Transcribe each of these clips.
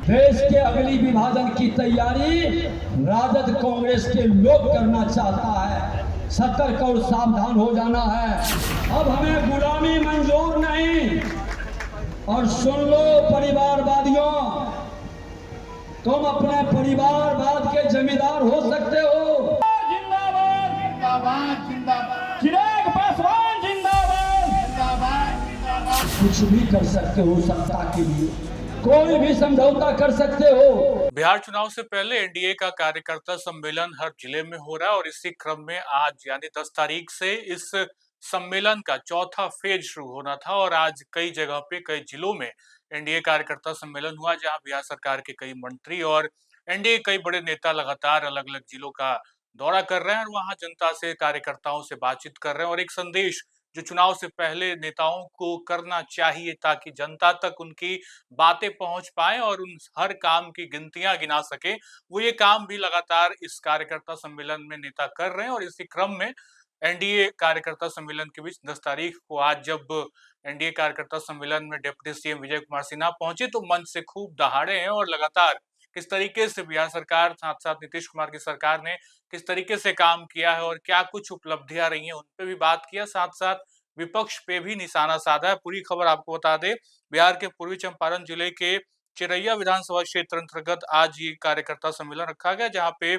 देश के अगली विभाजन की तैयारी राजद कांग्रेस के लोग करना चाहता है। सतर्क और सावधान हो जाना है। अब हमें गुलामी मंजूर नहीं। और सुन लो परिवारवादियों, तुम अपने परिवारवाद के जमींदार हो सकते हो। जिंदाबाद जिंदाबाद जिंदाबाद, चिराग पासवान जिंदाबाद जिंदाबाद जिंदाबाद। कुछ भी कर सकते हो सत्ता के लिए, कोई भी समझौता कर सकते हो। बिहार चुनाव से पहले एनडीए का कार्यकर्ता सम्मेलन हर जिले में हो रहा है और इसी क्रम में आज यानी 10 तारीख से इस सम्मेलन का चौथा फेज शुरू होना था और आज कई जगह पे कई जिलों में एनडीए कार्यकर्ता सम्मेलन हुआ, जहां बिहार सरकार के कई मंत्री और एनडीए कई बड़े नेता लगातार अलग अलग जिलों का दौरा कर रहे हैं और वहां जनता से, कार्यकर्ताओं से बातचीत कर रहे हैं और एक संदेश जो चुनाव से पहले नेताओं को करना चाहिए ताकि जनता तक उनकी बातें पहुंच पाए और उन हर काम की गिनतियां गिना सके, वो ये काम भी लगातार इस कार्यकर्ता सम्मेलन में नेता कर रहे हैं। और इसी क्रम में एनडीए कार्यकर्ता सम्मेलन के बीच 10 तारीख को आज जब एनडीए कार्यकर्ता सम्मेलन में डिप्टी सीएम विजय कुमार सिन्हा पहुंचे तो मंच से खूब दहाड़े हैं और लगातार किस तरीके से बिहार सरकार साथ साथ नीतीश कुमार की सरकार ने किस तरीके से काम किया है और क्या कुछ उपलब्धियां रही हैं उन पे भी बात किया, साथ साथ विपक्ष पे भी निशाना साधा है। पूरी खबर आपको बता दें, बिहार के पूर्वी चंपारण जिले के चिरैया विधानसभा क्षेत्र अंतर्गत आज ये कार्यकर्ता सम्मेलन रखा गया, जहां पे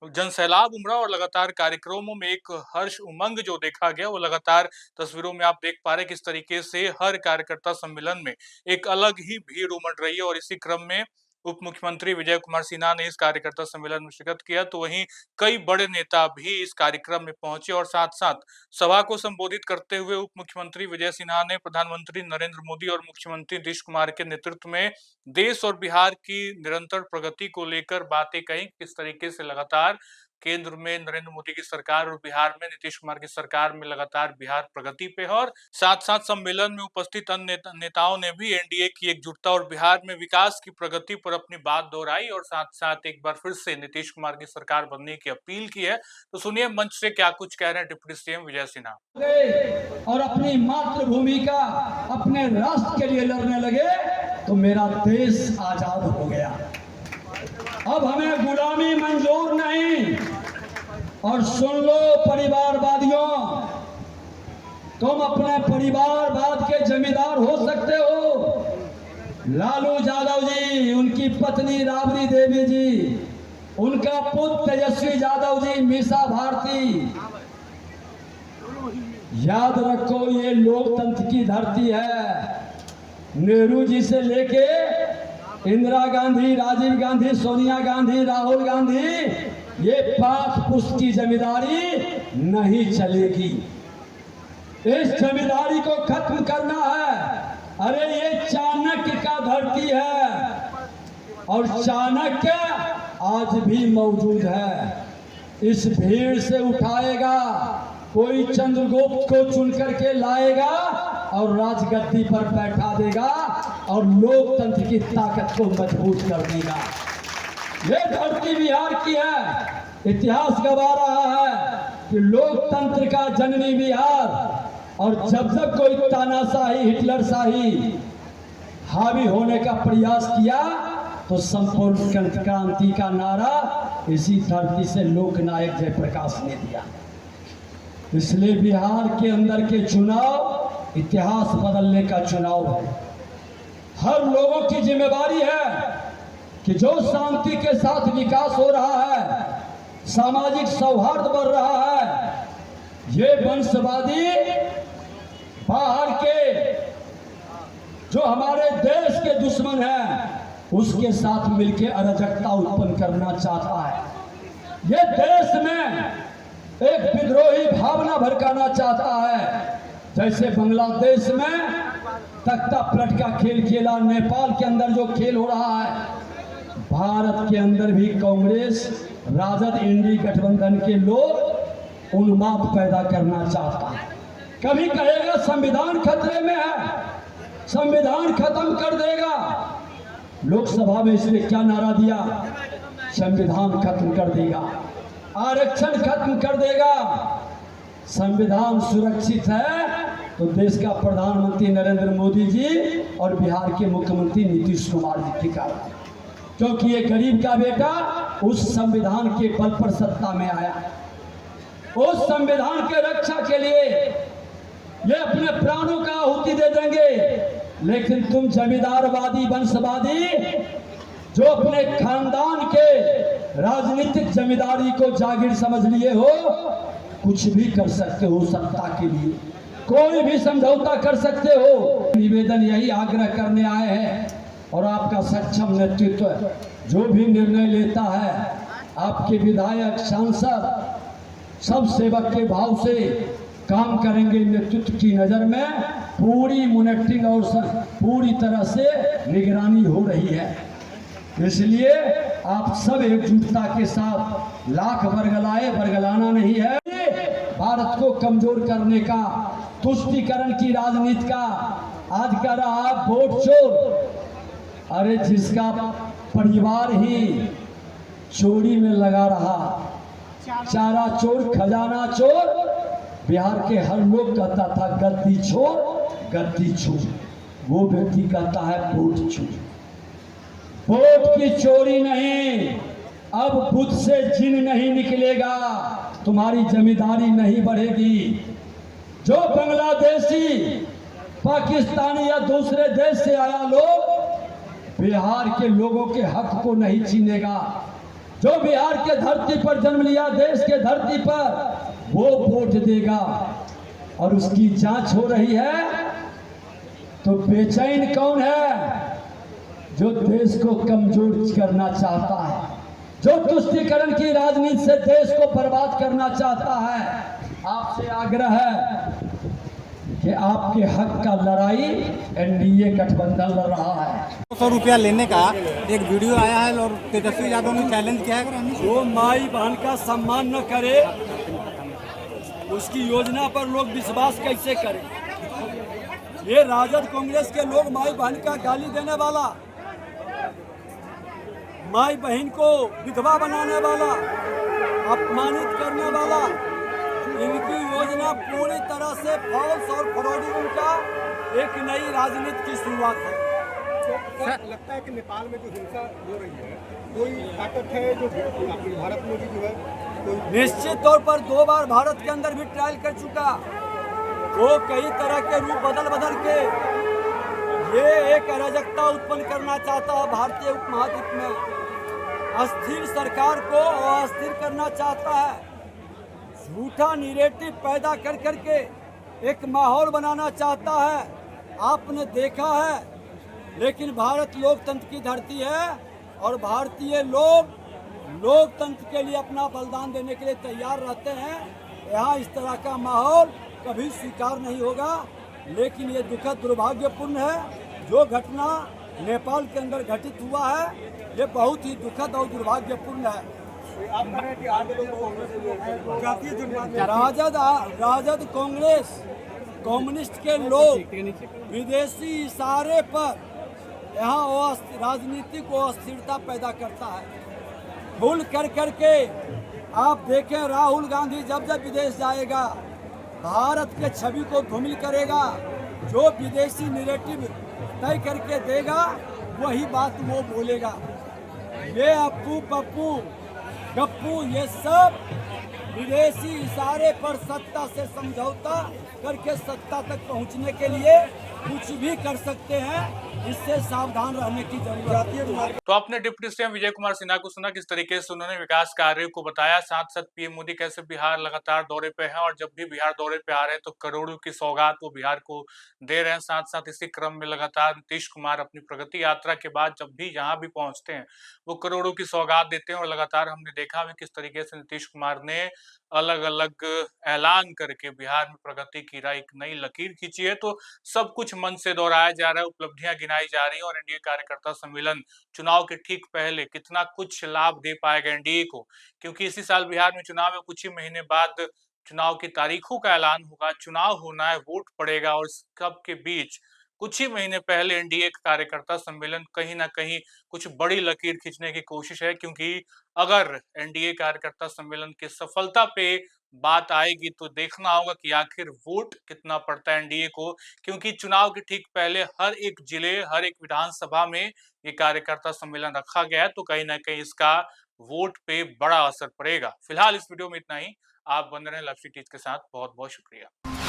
जनसैलाब उमड़ा और लगातार कार्यक्रमों में एक हर्ष उमंग जो देखा गया वो लगातार तस्वीरों में आप देख पा रहे किस तरीके से हर कार्यकर्ता सम्मेलन में एक अलग ही भीड़ उमड़ रही है। और इसी क्रम में उप मुख्यमंत्री विजय कुमार सिन्हा ने इस कार्यकर्ता सम्मेलन में शिरकत किया तो वहीं कई बड़े नेता भी इस कार्यक्रम में पहुंचे और साथ साथ सभा को संबोधित करते हुए उप मुख्यमंत्री विजय सिन्हा ने प्रधानमंत्री नरेंद्र मोदी और मुख्यमंत्री नीतीश कुमार के नेतृत्व में देश और बिहार की निरंतर प्रगति को लेकर बातें कही, किस तरीके से लगातार केंद्र में नरेंद्र मोदी की सरकार और बिहार में नीतीश कुमार की सरकार में लगातार बिहार प्रगति पे है। और साथ साथ सम्मेलन में उपस्थित अन्य नेताओं ने भी एनडीए की एकजुटता और बिहार में विकास की प्रगति पर अपनी बात दोहराई और साथ साथ एक बार फिर से नीतीश कुमार की सरकार बनने की अपील की है। तो सुनिए मंच से क्या कुछ कह रहे हैं डिप्टी सीएम विजय सिन्हा। और अपनी मातृभूमि का, अपने राष्ट्र के लिए लड़ने लगे तो मेरा देश आजाद हो गया। अब हमें गुलामी मंजूर नहीं। और सुन लो परिवारवादियों, तुम अपने परिवारवाद के जमींदार हो सकते हो। लालू यादव जी, उनकी पत्नी राबड़ी देवी जी, उनका पुत्र तेजस्वी यादव जी, मीसा भारती, याद रखो ये लोकतंत्र की धरती है। नेहरू जी से लेके इंदिरा गांधी, राजीव गांधी, सोनिया गांधी, राहुल गांधी, ये 5 पुष्ट की जमींदारी नहीं चलेगी। इस जमींदारी को खत्म करना है। अरे ये चाणक्य का धरती है और चाणक्य आज भी मौजूद है। इस भीड़ से उठाएगा, कोई चंद्रगुप्त को चुन करके लाएगा और राजगद्दी पर बैठा देगा और लोकतंत्र की ताकत को मजबूत कर देगा। ये धरती बिहार की है। इतिहास गवा रहा है कि लोकतंत्र का जननी बिहार। और जब जब कोई तानाशाही, हिटलर शाही हावी होने का प्रयास किया तो संपूर्ण क्रांति का नारा इसी धरती से लोकनायक जयप्रकाश ने दिया। इसलिए बिहार के अंदर के चुनाव इतिहास बदलने का चुनाव है। हर लोगों की जिम्मेदारी है कि जो शांति के साथ विकास हो रहा है, सामाजिक सौहार्द बढ़ रहा है, ये वंशवादी बाहर के जो हमारे देश के दुश्मन हैं उसके साथ मिलकर अराजकता उत्पन्न करना चाहता है। ये देश में एक विद्रोही भावना भड़काना चाहता है। जैसे बांग्लादेश में तख्ता पलट का खेल खेला, नेपाल के अंदर जो खेल हो रहा है, भारत के अंदर भी कांग्रेस, राजद, इंडी गठबंधन के लोग उन्माद पैदा करना चाहता है। कभी कहेगा संविधान खतरे में है, संविधान खत्म कर देगा। लोकसभा में इसने क्या नारा दिया? संविधान खत्म कर देगा, आरक्षण खत्म कर देगा। संविधान सुरक्षित है तो देश का प्रधानमंत्री नरेंद्र मोदी जी और बिहार के मुख्यमंत्री नीतीश कुमार जी के कारण। क्योंकि ये गरीब का बेटा उस संविधान के बल पर सत्ता में आया, उस संविधान के रक्षा के लिए ये अपने प्राणों का आहुति दे देंगे। लेकिन तुम जमींदारवादी वंशवादी जो अपने खानदान के राजनीतिक जमींदारी को जागीर समझ लिए हो, कुछ भी कर सकते हो सत्ता के लिए, कोई भी समझौता कर सकते हो। निवेदन यही आग्रह करने आए हैं और आपका सक्षम नेतृत्व जो भी निर्णय लेता है, आपके विधायक सांसद सब सेवक के भाव से काम करेंगे। नेतृत्व की नज़र में पूरी मॉनिटरिंग और पूरी तरह से निगरानी हो रही है। इसलिए आप सब एकजुटता के साथ लाख बरगलाए, बरगलाना नहीं है। भारत को कमजोर करने का, तुष्टीकरण की राजनीति का आज का रहा वोट चोर। अरे जिसका परिवार ही चोरी में लगा रहा, चारा चोर, खजाना चोर, बिहार के हर लोग कहता था गद्दी छोड़, गद्दी छोड़। वो व्यक्ति कहता है वोट चोर। वोट की चोरी नहीं, अब बुद्ध से जिन नहीं निकलेगा, तुम्हारी जमींदारी नहीं बढ़ेगी। जो बांग्लादेशी, पाकिस्तानी या दूसरे देश से आया लोग बिहार के लोगों के हक को नहीं छीनेगा। जो बिहार के धरती पर जन्म लिया, देश के धरती पर, वो वोट देगा। और उसकी जांच हो रही है। तो बेचैन कौन है? जो देश को कमजोर करना चाहता है, जो तुष्टीकरण की राजनीति से देश को बर्बाद करना चाहता है। आपसे आग्रह है कि आपके हक का लड़ाई एनडीए गठबंधन लड़ रहा है। 100 रुपया लेने का एक वीडियो आया है और तेजस्वी यादव ने चैलेंज किया है। जो माई बहन का सम्मान न करे, उसकी योजना पर लोग विश्वास कैसे करें? ये राजद कांग्रेस के लोग माई बहन का गाली देने वाला, माई बहन को विधवा बनाने वाला, अपमानित करने वाला, इनकी योजना पूरी तरह से फॉल्स और फ्रॉडी, उनका एक नई राजनीति की शुरुआत है। तो लगता है कि नेपाल में जो हिंसा हो रही है, कोई ताकत है जो अपने भारत में भी जो है कोई? निश्चित तौर पर 2 बार भारत के अंदर भी ट्रायल कर चुका। वो कई तरह के रूप बदल के ये एक अराजकता उत्पन्न करना चाहता है भारतीय उपमहाद्वीप में। अस्थिर सरकार को अस्थिर करना चाहता है, झूठा नैरेटिव पैदा कर करके एक माहौल बनाना चाहता है। आपने देखा है, लेकिन भारत लोकतंत्र की धरती है और भारतीय लोग लोकतंत्र के लिए अपना बलिदान देने के लिए तैयार रहते हैं। यहाँ इस तरह का माहौल कभी स्वीकार नहीं होगा। लेकिन ये दुखद दुर्भाग्यपूर्ण है जो घटना नेपाल के अंदर घटित हुआ है, ये बहुत ही दुखद और दुर्भाग्यपूर्ण है। आप कह रहे हैं कि आगे लोग जातीय जनगणना, राजद कांग्रेस कम्युनिस्ट के लोग विदेशी इशारे पर यहाँ राजनीतिक अस्थिरता पैदा करता है। भूल कर करके आप देखें, राहुल गांधी जब जब विदेश जाएगा, भारत के छवि को धूमिल करेगा। जो विदेशी नैरेटिव तय करके देगा, वही बात वो बोलेगा। ये अप्पू पप्पू गप्पू, ये सब विदेशी इशारे पर सत्ता से समझौता करके सत्ता तक पहुंचने के लिए कुछ भी कर सकते हैं। इससे सावधान रहने की जरूरत है। तो आपने डिप्टी सीएम विजय कुमार सिन्हा को सुना, किस तरीके से उन्होंने विकास कार्यों को बताया। साथ साथ पीएम मोदी कैसे बिहार लगातार दौरे पे है और जब भी बिहार दौरे पे आ रहे हैं तो करोड़ों की सौगात वो बिहार को दे रहे हैं। साथ साथ इसी क्रम में लगातार नीतीश कुमार अपनी प्रगति यात्रा के बाद जब भी जहां भी पहुंचते हैं वो करोड़ों की सौगात देते हैं। और लगातार हमने देखा है किस तरीके से नीतीश कुमार ने अलग अलग ऐलान करके बिहार में प्रगति की एक नई लकीर खींची है। तो सब कुछ मन से दोहराया जा रहा है, उपलब्धियां गिनाई जा रही है। और एनडीए कार्यकर्ता सम्मेलन चुनाव के ठीक पहले कितना कुछ लाभ दे पाएगा एनडीए को, क्योंकि इसी साल बिहार में चुनाव है, कुछ ही महीने बाद चुनाव की तारीखों का ऐलान होगा, चुनाव होना है, वोट पड़ेगा। और सब के बीच कुछ ही महीने पहले एनडीए का कार्यकर्ता सम्मेलन कहीं ना कहीं कुछ बड़ी लकीर खींचने की कोशिश है। क्योंकि अगर एनडीए कार्यकर्ता सम्मेलन की सफलता पे बात आएगी तो देखना होगा कि आखिर वोट कितना पड़ता है एनडीए को, क्योंकि चुनाव के ठीक पहले हर एक जिले, हर एक विधानसभा में ये कार्यकर्ता सम्मेलन रखा गया है, तो कहीं ना कहीं इसका वोट पे बड़ा असर पड़ेगा। फिलहाल इस वीडियो में इतना ही। आप बने रहें लव सिटीज के साथ। बहुत बहुत शुक्रिया।